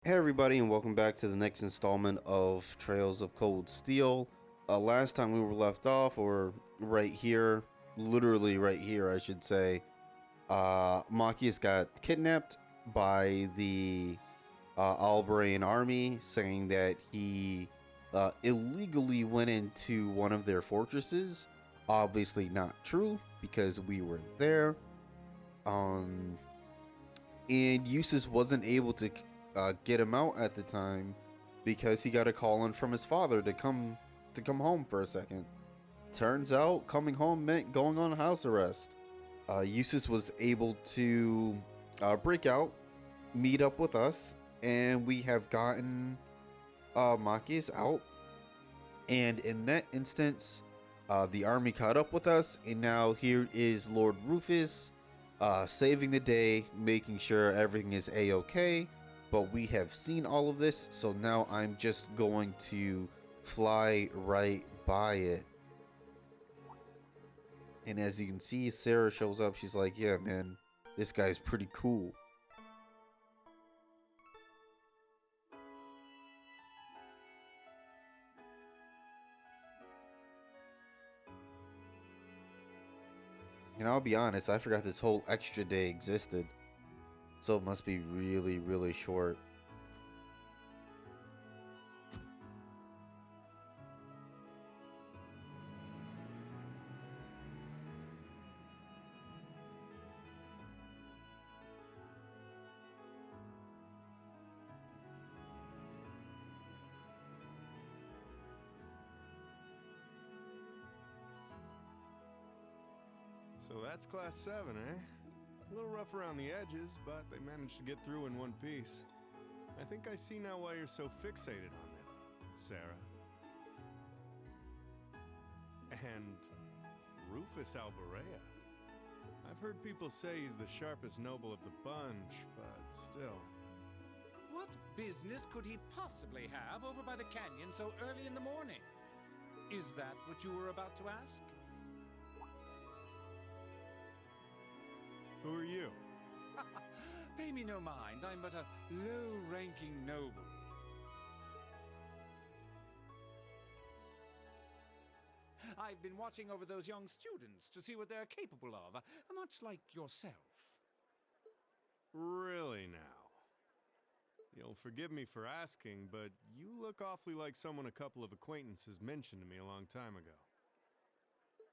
Hey everybody, and welcome back to the next installment of Trails of Cold Steel. Last time we were left off, or right here, literally right here, I should say, Machias got kidnapped by the Albrain army, saying that he illegally went into one of their fortresses. Obviously not true, because we were there. Um, and Eustace wasn't able to get him out at the time because he got a call in from his father to come home for a second. Turns out coming home meant going on house arrest. Eustace was able to break out, meet up with us, and we have gotten Machias out. And in that instance, the army caught up with us, and now here is Lord Rufus saving the day, making sure everything is a-okay. But we have seen all of this, so now I'm just going to fly right by it. And as you can see, Sarah shows up. She's like, yeah, man, this guy's pretty cool. And I'll be honest, I forgot this whole extra day existed. So it must be really, really short. So that's Class 7, eh? A little rough around the edges, but they managed to get through in one piece. I think I see now why you're so fixated on them, Sarah. And Rufus Alborea. I've heard people say he's the sharpest noble of the bunch, but still. What business could he possibly have over by the canyon so early in the morning? Is that what you were about to ask? Who are you? Pay me no mind, I'm but a low-ranking noble. I've been watching over those young students to see what they're capable of, much like yourself. Really now? You'll forgive me for asking, but you look awfully like someone a couple of acquaintances mentioned to me a long time ago.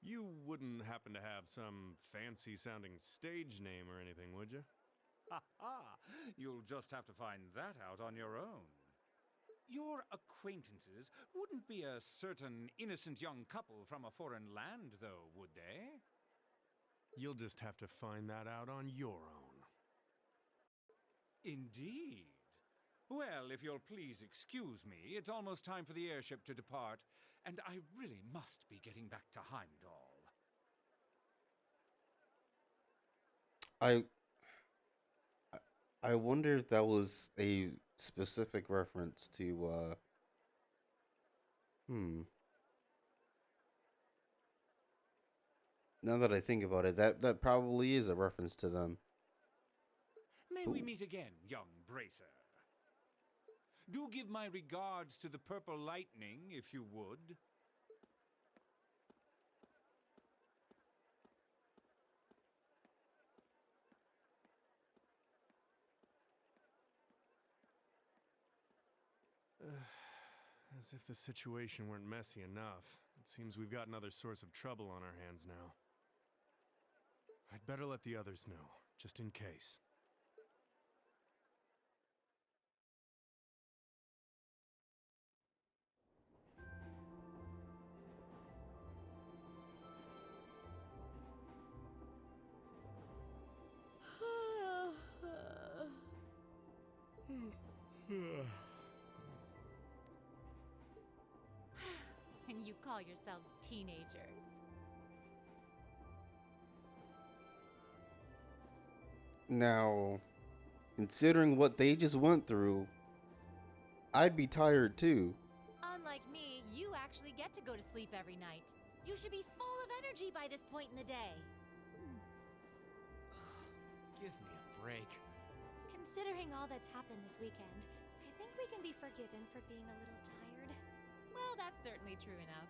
You wouldn't happen to have some fancy-sounding stage name or anything, would you? Ha ha! You'll just have to find that out on your own. Your acquaintances wouldn't be a certain innocent young couple from a foreign land, though, would they? You'll just have to find that out on your own. Indeed. Well, if you'll please excuse me, it's almost time for the airship to depart, and I really must be getting back to Heimdall. I I wonder if that was a specific reference to hmm. Now that I think about it, that probably is a reference to them. May we Ooh. meet again, young bracer. Do give my regards to the Purple Lightning, if you would. As if the situation weren't messy enough, it seems we've got another source of trouble on our hands now. I'd better let the others know, just in case. And you call yourselves teenagers. Now, considering what they just went through, I'd be tired too. Unlike me, you actually get to go to sleep every night. You should be full of energy by this point in the day. Give me a break. Considering all that's happened this weekend, I we can be forgiven for being a little tired. Well, that's certainly true enough.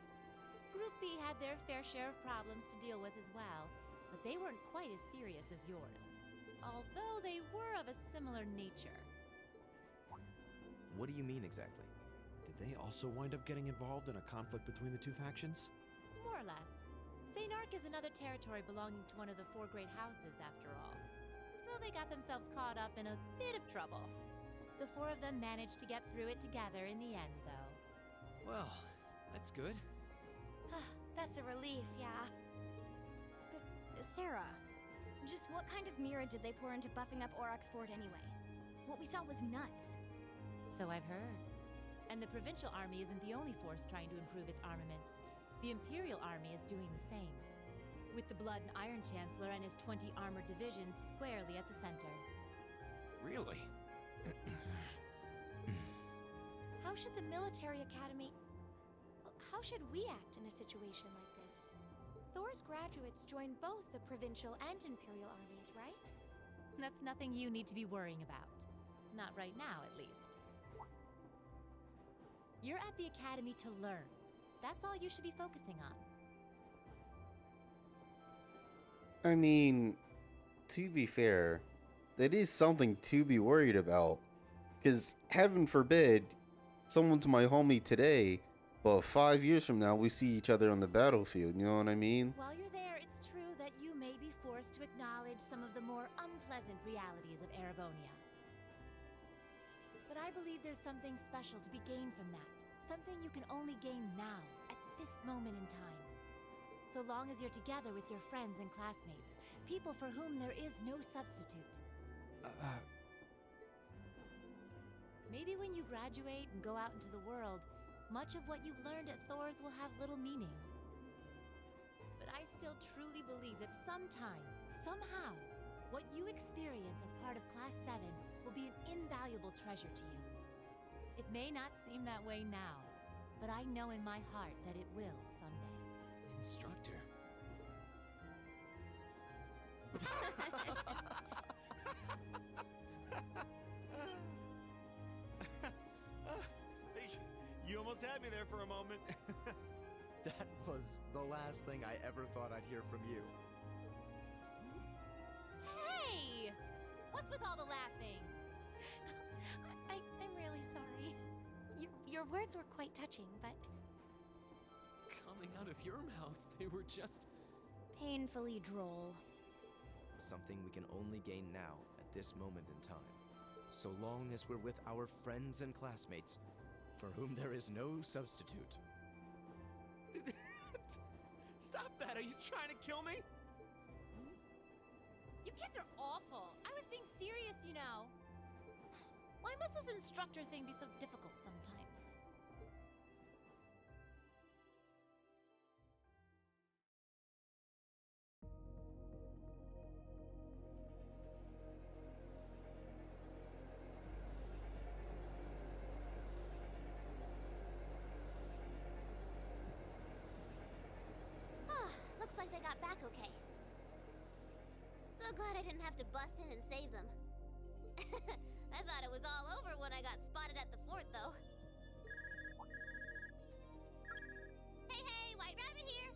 Group B had their fair share of problems to deal with as well, but they weren't quite as serious as yours. Although they were of a similar nature. What do you mean exactly? Did they also wind up getting involved in a conflict between the two factions? More or less. St. Ark is another territory belonging to one of the 4 great houses, after all. So they got themselves caught up in a bit of trouble. The 4 of them managed to get through it together in the end, though. Well, that's good. That's a relief, yeah. But, Sarah, just what kind of mirror did they pour into buffing up Auroch's fort anyway? What we saw was nuts. So I've heard. And the provincial army isn't the only force trying to improve its armaments. The Imperial Army is doing the same, with the Blood and Iron Chancellor and his 20 armored divisions squarely at the center. Really? How should the military academy... How should we act in a situation like this? Thor's graduates join both the provincial and imperial armies, right? That's nothing you need to be worrying about. Not right now, at least. You're at the academy to learn. That's all you should be focusing on. I mean, to be fair, that is something to be worried about. Because, heaven forbid, someone's my homie today, but 5 years from now we see each other on the battlefield, you know what I mean? While you're there, it's true that you may be forced to acknowledge some of the more unpleasant realities of Erebonia. But I believe there's something special to be gained from that. Something you can only gain now, at this moment in time. So long as you're together with your friends and classmates, people for whom there is no substitute. Maybe when you graduate and go out into the world, much of what you've learned at Thor's will have little meaning. But I still truly believe that sometime, somehow, what you experience as part of Class 7 will be an invaluable treasure to you. It may not seem that way now, but I know in my heart that it will someday. Instructor. You almost had me there for a moment. That was the last thing I ever thought I'd hear from you. Hey! What's with all the laughing? I'm really sorry. Your words were quite touching, but... Coming out of your mouth, they were just Painfully droll. something we can only gain now at this moment in time. So long as we're with our friends and classmates, for whom there is no substitute. Stop that! Are you trying to kill me? You kids are awful. I was being serious, you know. Why must this instructor thing be so difficult sometimes? Looks like they got back okay. So glad I didn't have to bust in and save them. I thought it was all over when I got spotted at the fort, though. Hey, hey, White Rabbit here.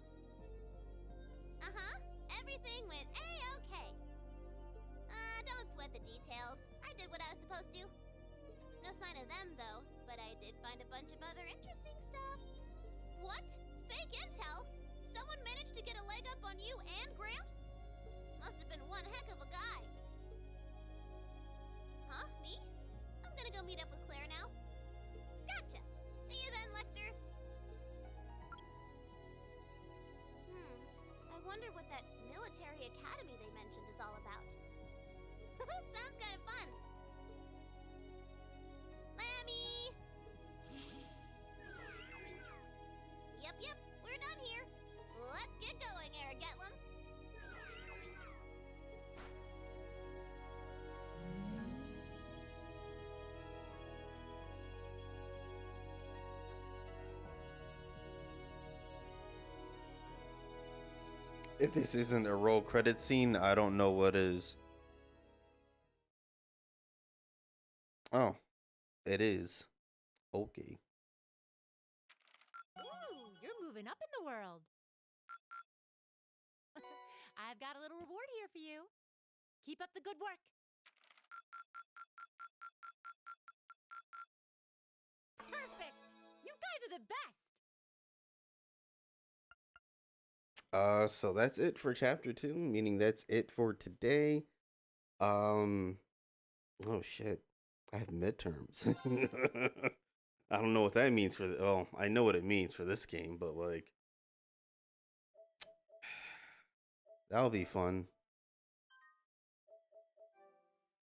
Uh-huh, everything went A-okay. Don't sweat the details. I did what I was supposed to. No sign of them, though, but I did find a bunch of other interesting stuff. What? Fake intel? Someone managed to get a leg up on you and Gramps? Must have been one heck of a guy. Huh? Me? I'm gonna go meet up with Claire now. Gotcha. See you then, Lecter. I wonder what that military academy they mentioned is all about. Sounds kind of fun. Lammy! Yep, we're done here. Let's get going, Aragetlum. If this isn't a roll credit scene, I don't know what is. Oh, it is. Okay. Ooh, you're moving up in the world. I've got a little reward here for you. Keep up the good work. Perfect! You guys are the best! So that's it for chapter 2, meaning that's it for today. Oh shit. I have midterms. I don't know what that means for well, I know what it means for this game, but like that'll be fun.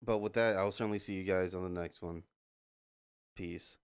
But with that, I'll certainly see you guys on the next one. Peace.